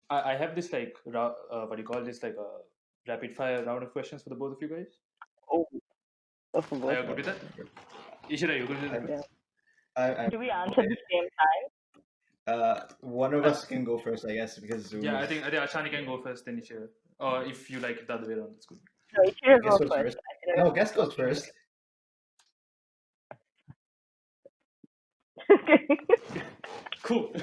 I have this like what do you call this, like a rapid fire round of questions for the both of you guys. Oh, for Are both you of good with us. that? Ishira, you good with I, that? Yeah. I, Do we answer at the same time? one of us can go first, I guess, because Zoom Yeah, is. I think Ashanee can go first, then Ishira. Or if you like it the other way around, that's good. No, you should Guess go goes first. first. No, guess goes first. Okay. Cool.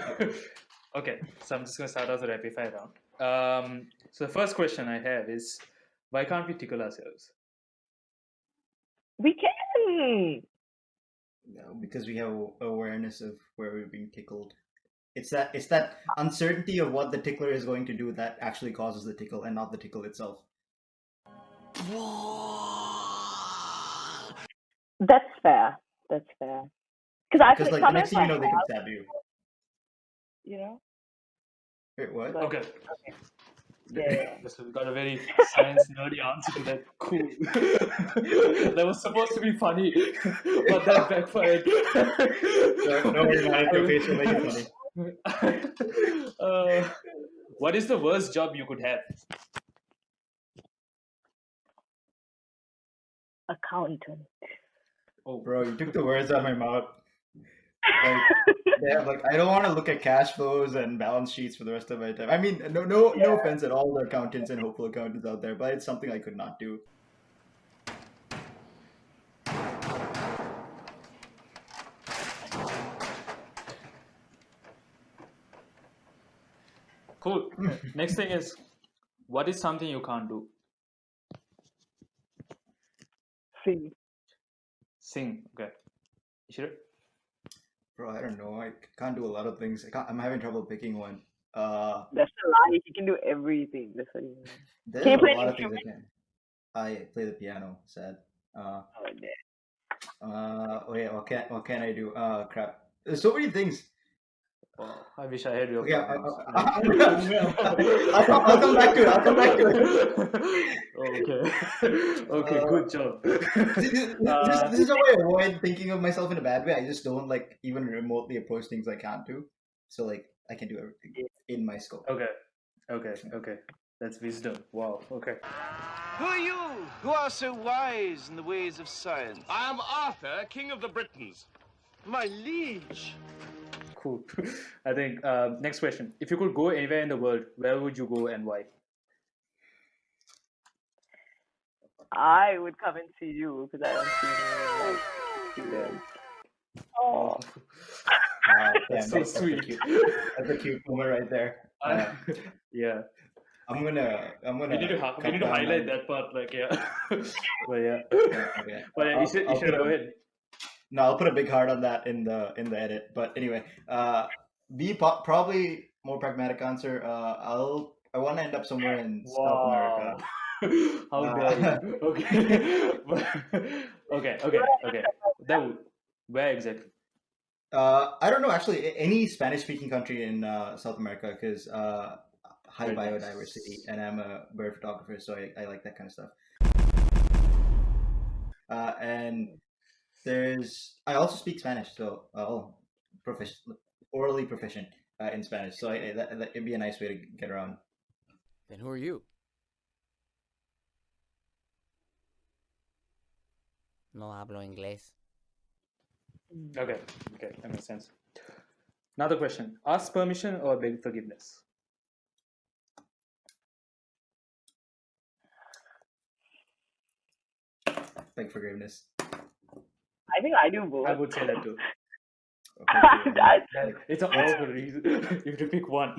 Okay, so I'm just gonna start out the rapid fire round. So the first question I have is, why can't we tickle ourselves? We can. No, because we have awareness of where we're being tickled. It's that uncertainty of what the tickler is going to do that actually causes the tickle, and not the tickle itself. That's fair. That's fair. Because I Because feel like the next sometimes thing I you know, they can have, stab you. you know. Wait, what? But Okay, yeah. so we got a very science nerdy answer to that. Cool. That was supposed to be funny, but that backfired. No worry, man. Your face will make it funny. What is the worst job you could have? Accountant. Oh, Bro, you took the words out of my mouth. Like, like I don't want to look at cash flows and balance sheets for the rest of my time. I mean, no offense at all the accountants and hopeful accountants out there, but it's something I could not do. cool. Next thing is, what is something you can't do? Sing. Sing. Okay. Ishira? Bro, I don't know. I can't do a lot of things. I'm having trouble picking one. That's a lie. You can do everything. That's what you mean. There's Can you a play an lot of things I instrument? can. I play the piano. Sad. Oh, damn. Oh yeah. What can I do? Crap. There's so many things. Oh, I wish I had your Okay, problems. I'll come back to it. I'll come back to it. Okay. Okay, good job. This is how I avoid thinking of myself in a bad way. I just don't like even remotely approach things I can't do. So like I can do everything in my scope. Okay. That's wisdom. Wow. Okay. Who are you, who are so wise in the ways of science? I am Arthur, King of the Britons. My liege. Cool. I think next question. If you could go anywhere in the world, where would you go and why? I would come and see you because I haven't seen you in like 2 years. Oh. That's so sweet. That's a cute moment right there. Yeah. I'm gonna. We need to highlight that part, like yeah. But yeah. Okay. But yeah, you should go ahead. No, I'll put a big heart on that in the edit. But anyway, probably more pragmatic answer. I want to end up somewhere in South America. How dare you? Okay. Okay. That would, where exactly? I don't know actually. Any Spanish-speaking country in South America, because high Very nice. biodiversity, and I'm a bird photographer, so I like that kind of stuff. And I also speak Spanish, so orally proficient in Spanish. So it'd be a nice way to get around. Then who are you? No hablo inglés. Okay, that makes sense. Another question: ask permission or beg forgiveness? Beg forgiveness. I think I do both. I would say that too. Okay, it's an awful reason. You have to pick one.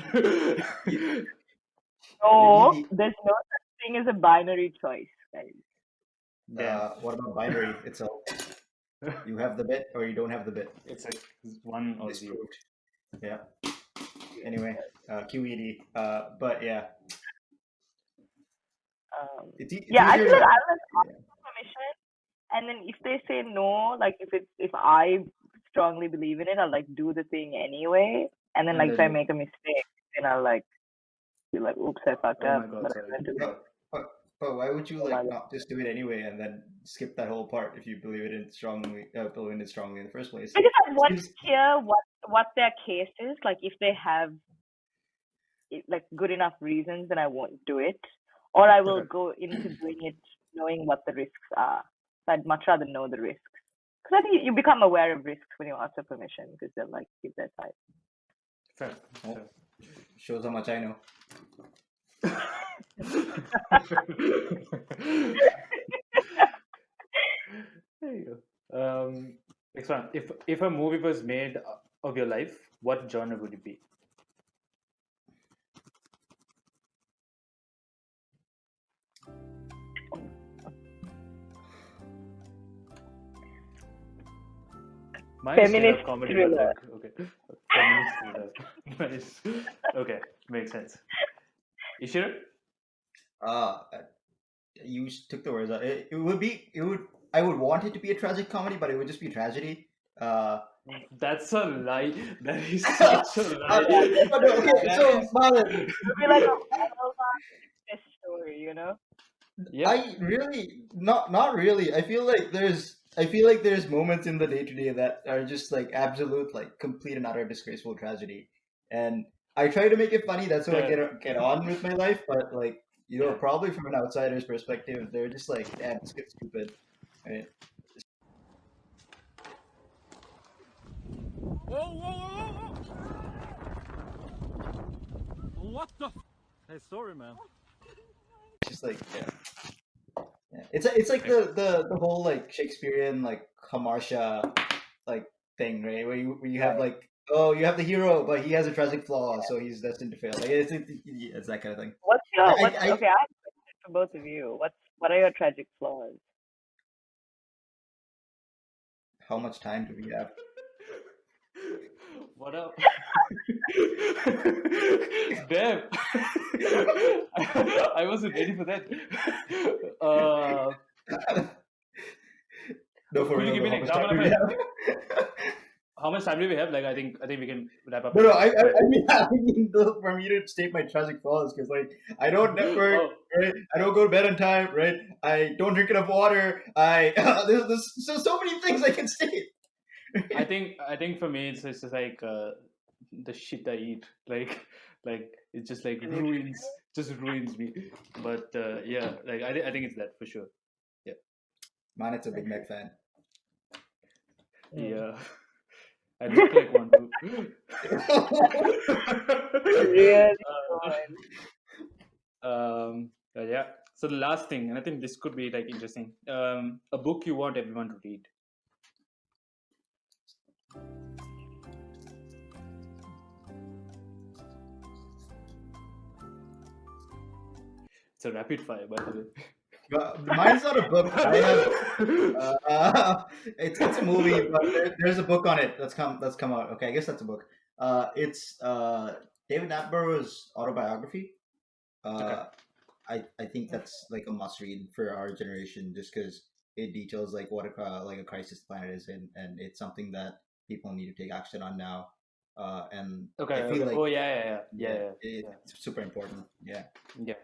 No, there's no such thing as a binary choice, guys. What about binary itself? You have the bit or you don't have the bit. It's like 1 or 0. Yeah. Anyway, QED. But yeah. It's I feel like I'll ask permission, and then if they say no, like if I strongly believe in it, I'll like do the thing anyway, and then like if I make a mistake, then I'll like be like, oops, I fucked up. God, sorry. But why would you like not just do it anyway and then skip that whole part if you believe in it strongly in the first place? Because I want to hear what their case is, like if they have like good enough reasons, then I won't do it, or I will Okay. go into doing it knowing what the risks are. So I'd much rather know the risks, because I think you become aware of risks when you ask for permission, because they'll like keep their side. Fair. Oh. Fair. Shows how much I know. There you go. Next one. If a movie was made of your life, what genre would it be? Mine is straight Feminist up comedy, thriller. but like, okay. Feminist thriller. Nice. Okay, makes sense. Ishira? You took the words out. It would be. It would. I would want it to be a tragic comedy, but it would just be tragedy. That's a lie. That is such a lie. No, okay, That so is- Marlon, It'll be like a Hallmark story, you know? yeah. I really not really. I feel like there's moments in the day to day that are just like absolute like complete and utter disgraceful tragedy, and I try to make it funny. That's how I get on with my life. But like Yeah. probably from an outsider's perspective, they're just like, damn, this gets stupid. Right? Whoa, whoa, whoa, whoa! What the? Hey, sorry, man. It's just like yeah. It's like the whole like Shakespearean like Hamartia like thing, right? Where you have like, oh, you have the hero, but he has a tragic flaw, so he's destined to fail. Like it's that kind of thing. What's your I- what's I- okay? I have a question for both of you. What are your tragic flaws? How much time do we have? What up? Damn. I wasn't ready for that. No, for Could you real. give me though, an how much example time of do we have? how much time do we have? Like, I think we can wrap up. No, I mean for me to state my tragic flaws, because like I don't network, Oh, right? I don't go to bed on time, right? I don't drink enough water. There's so many things I can state. I think for me it's just like the shit I eat. Like it just like ruins me. But yeah, like I think it's that for sure. Man, it's a Big Mac fan. Yeah. I look like one too. Really But yeah. So the last thing, and I think this could be like interesting. A book you want everyone to read. It's a rapid fire, by the way. But mine's not a book. I have it's a movie, but there's a book on it that's come out. Okay, I guess that's a book. It's David Attenborough's autobiography. I think that's like a must read for our generation, just because it details like what a crisis the planet is in, and it's something that people need to take action on now. And Okay. I feel Okay. like Oh yeah. it's super important. Yeah. Yeah.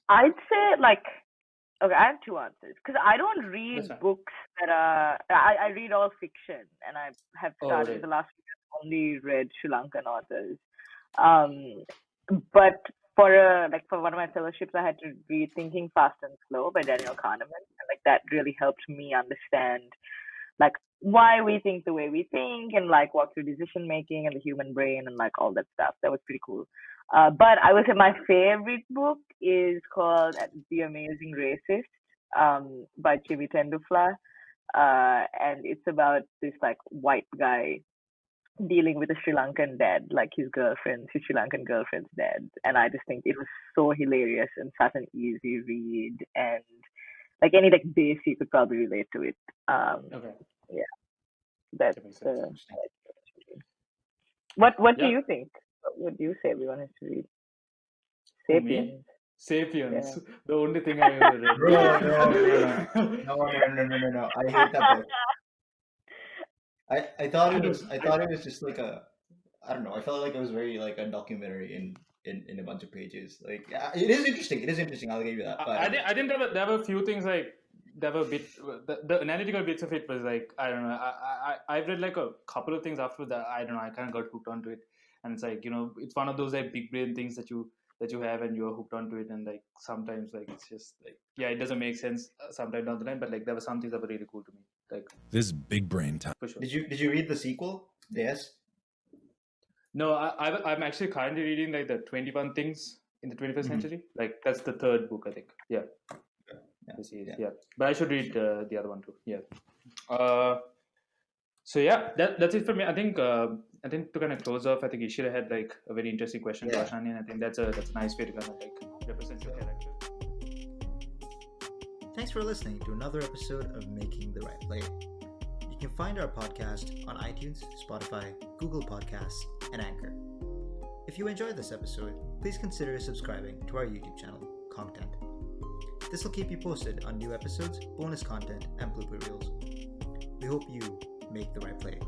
I'd say like okay, I have two answers because I don't read That's fine. books that are. I read all fiction, and I have Oh, started right. the last week. I've only read Sri Lankan authors. But for one of my fellowships, I had to read Thinking Fast and Slow by Daniel Kahneman, and like that really helped me understand like why we think the way we think, and like walk through decision making and the human brain and like all that stuff. That was pretty cool. But I would say my favorite book is called The Amazing Racist by Chimi Tendufla. And it's about this like white guy dealing with a Sri Lankan dad, like his Sri Lankan girlfriend's dad. And I just think it was so hilarious and such an easy read, and like any like base you could probably relate to it. Okay. Yeah, that's That makes sense. what do Yeah. you think? What do you say everyone has to read? Who, me? Sapiens. Sapiens. The only thing I ever read. Bro, no. I hate that book. I thought it was just like I don't know. I felt like it was very like a documentary in a bunch of pages. Like it is interesting. It is interesting. I'll give you that. But I think there were a few things like there were the analytical bits of it was like I don't know. I've read like a couple of things after that. I don't know. I kind of got hooked onto it. and it's like, it's one of those like big brain things that you have, and you're hooked onto it, and like sometimes like it's just like, yeah, it doesn't make sense sometime down the line, but like there were some things that were really cool to me, like This big brain time. for sure. Did you read the sequel? Yes. No, I'm actually currently reading like the 21 Things in the 21st Century. Like that's the third book, I think. Yeah. Yeah. But I should read the other one too. Yeah. So yeah, that's it for me. I think to kind of close off, I think Ishira had like a very interesting question to Ashanee, and I think that's a nice way to kind of like represent your character. Thanks for listening to another episode of Making the Right Play. You can find our podcast on iTunes, Spotify, Google Podcasts, and Anchor. If you enjoyed this episode, please consider subscribing to our YouTube channel, Content. This will keep you posted on new episodes, bonus content, and blooper reels. We hope you make the right play.